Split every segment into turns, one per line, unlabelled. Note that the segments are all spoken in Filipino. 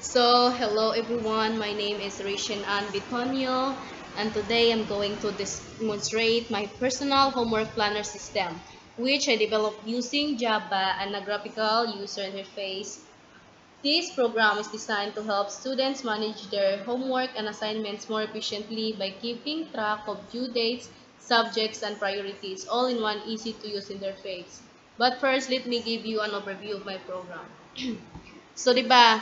So, hello everyone. My name is Rishan Ann Bitonio, and today I'm going to demonstrate my personal homework planner system, which I developed using Java and a graphical user interface. This program is designed to help students manage their homework and assignments more efficiently by keeping track of due dates, subjects, and priorities, all in one easy-to-use interface. But first, let me give you an overview of my program. So, di ba,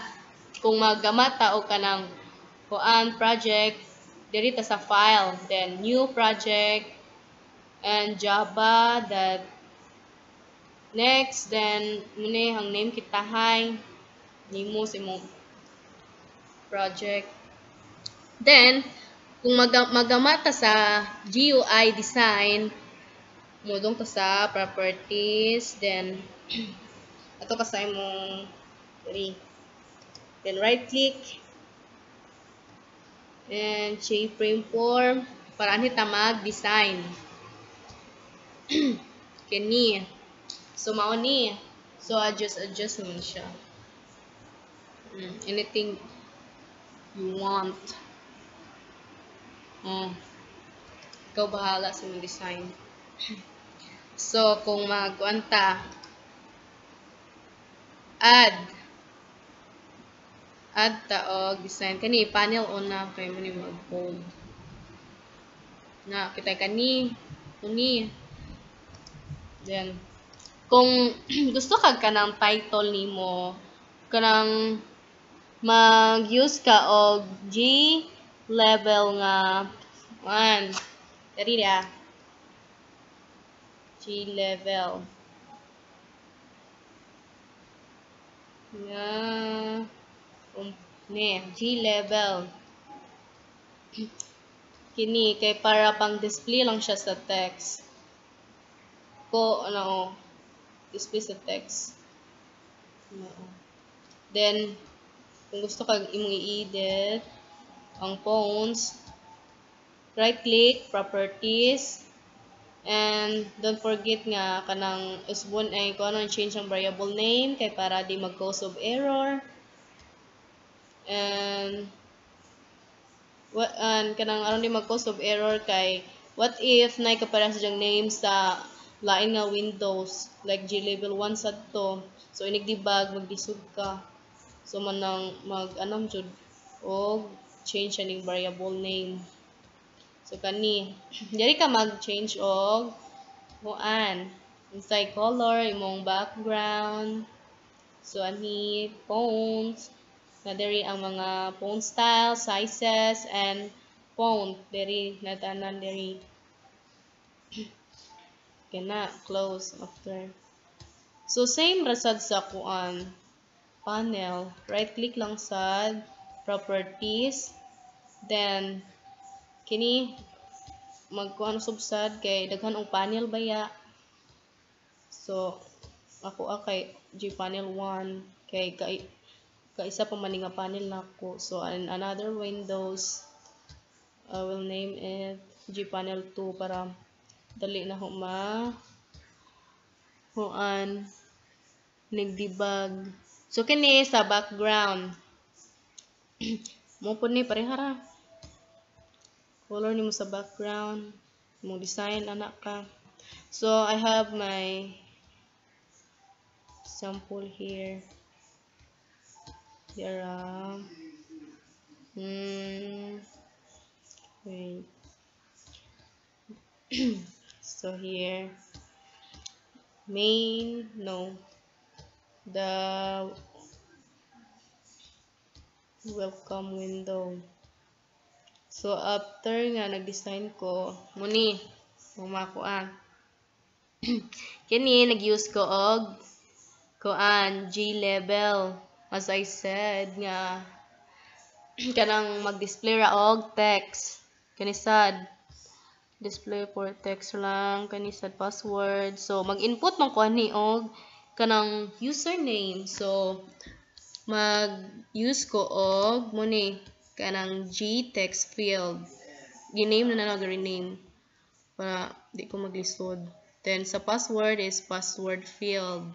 kung maggamata o kanang kuan project, diri ta sa file, then new project, and Java, that next, then muna ang name kitahay, nimo sa imong project. Then, kung magamata sa GUI design, mudong ta sa properties, then ato ka sa imong diri. Then right click and change frame form para anhi ta mag-design. Kani. So mao ni. So adjust naman siya. Anything you want. Ikaw bahala sa mong design. So kung magkuanta add taog design kani panel on na kay mo ni mag-hold na kita kani uni. Then kung gusto ka kanang title nimo kanang mag-use ka og G level nga 1 diri dia G level nga G level kini kay para pang display lang siya sa text ko display sa text then kung gusto kag imong i-edit ang fonts, right click properties, and don't forget nga kanang usbon ay kung ano change ang variable name kay para di mag-cause of error. And kanang aron di mag-cause of error kay what if nay kapara sa diyang name sa lain nga Windows like G level 1 sad to, so inig-debug magdisod ka, so manang mag-anam jud o change aning variable name. So kani diri ka mag-change og kuan inside color imong background, so ani fonts na diri ang mga font style, sizes, and font diri natanan diri. Kana close after. So same rasad sa kuan panel, right click lang sad properties, then kini magkuan subsad kay daghan og panel baya. So ako kay G panel 1 kay kaisa pa man nga panel nako. So another Windows, I will name it G panel 2 para dali na ho nag-debug. So kini sa background mo pud ni parehara color nimo sa background mo design anak ka. So I have my sample here. There wait. So here main the welcome window. So after nga nag-design ko muni kuan kini nag-use ko og kuan G level as I said nga kanang mag-display ra og text kani sad display for text lang kani sad password. So mag-input man ko ani og kanang username, so mag-use ko og muni kanang G text field, giname na rename para di ko maglisod. Then sa password is password field.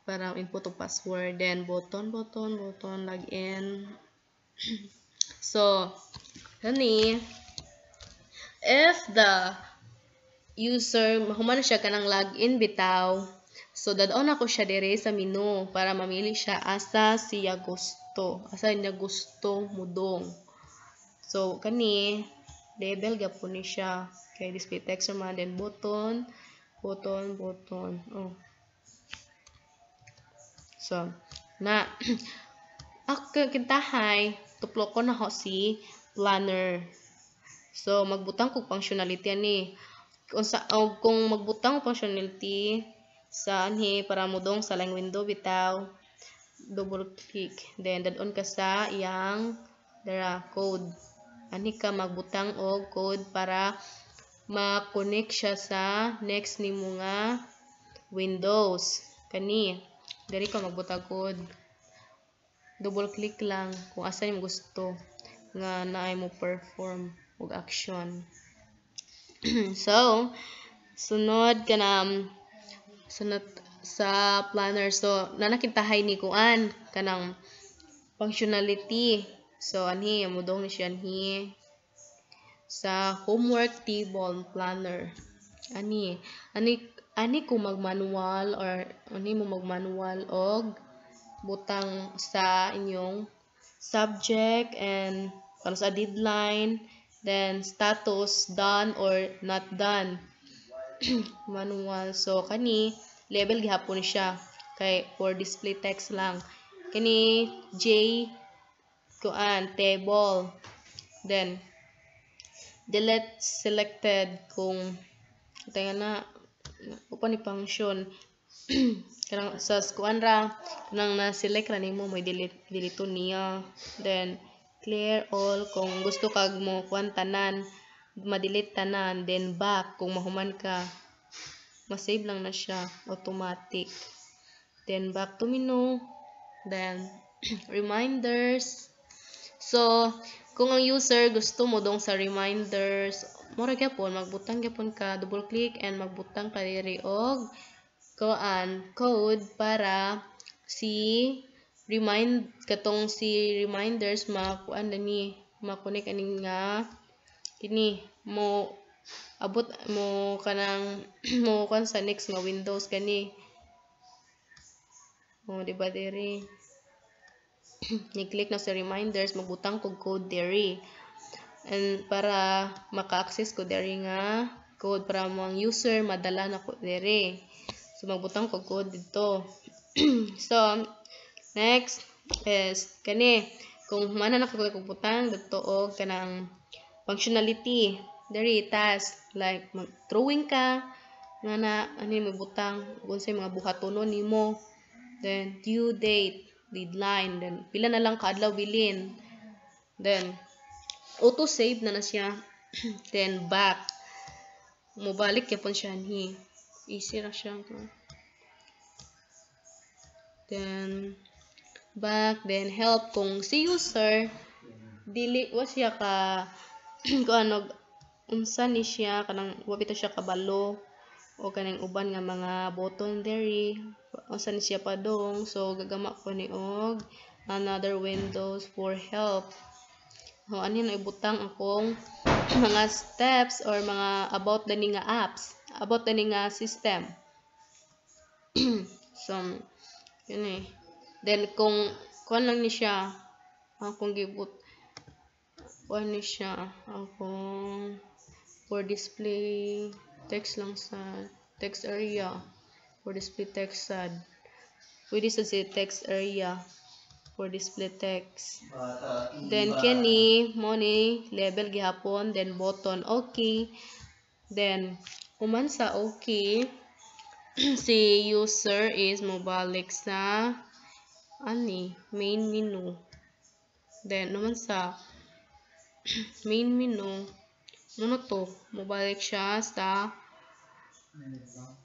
para input og password, then button login. So kani if the user human siya kanang login bitaw, so dadon ako siya dire sa menu para mamili siya asa siya gusto, asa niya gusto mudong. So kani label gapon ni siya kay display text man, then button. Oh. So na kintahay tuplo ko na ho si planner. So magbutang kog functionality ani. Kung magbutang functionality sa anhi para mudong sa lang window bitaw, double click, then dadon ka sa iyang dara code. Ani ka magbutang og code para ma-connect siya sa next nimo nga Windows. Kani diri ka magbutang code. Double click lang kung asa nimo gusto nga naay mo perform og action. So sunod sa planner. So nanakintahay ni kuan kanang functionality. So anhi mudong ni siya anhi sa homework table planner. Ani kung magmanual or ani mo magmanual og butang sa inyong subject and para sa deadline, then status done or not done. Manual. So kani label gihapon siya kay for display text lang. Kani J kuan table, then delete selected kung tayo na upan ni function kanang sa kuan ra kanang na select ra nimo may delete niya, then clear all kung gusto kag mo kuan tanan, ma-delete tanan, then back kung mahuman ka, ma-save lang na siya automatic, then back to menu, then reminders. So kung ang user gusto mo dong sa reminders, mura gyapon magbutang gyapon ka, double click and magbutang ka diri og kuan code para si reminders makuan ni ma-connect ani nga kini mo abot mo kanang mo kan sa next nga Windows kani mo di ba diri ni-click na sa reminders, magbutang kog code diri and para maka-access ko diri nga code para mo ang user madala na ko diri. So magbutang kog code dito. So next is kani kung mana na kog butang dito og kanang functionality diri task like mag-drawing ka nga na ani magbutang unsay mga buhatonon nimo, then due date, deadline, then pila na lang kaadlaw bilin, then auto save na siya then back mobalik yapon siya ni easy ra siya, then back, then help kung si user dili wa siya ka kung ano unsa ni siya kanang wa bitaw siya kabalo o kanang uban nga mga button diri unsa ni siya padong, so gagama ko ni og another Windows for help. So ani na ibutang akong mga steps or mga about dani nga apps, about dani nga system. So yun then kung kuan lang ni siya akong gibut kuan ni siya akong for display text lang sa text area, for display text sad pwede sa si text area for display text, then kini mo ni label gihapon, then button okay, then human sa okay si user is mobalik sa ani main menu, then naman sa main menu ano to mobalik siya sa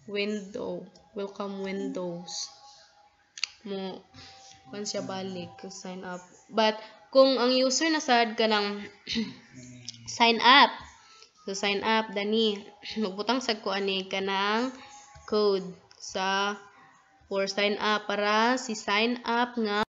window, welcome windows mo kung siya balik sign up. But kung ang user nasad ka ng sign up, so sign up dani magbutang sad ko ani kanang code sa for sign up para si sign up nga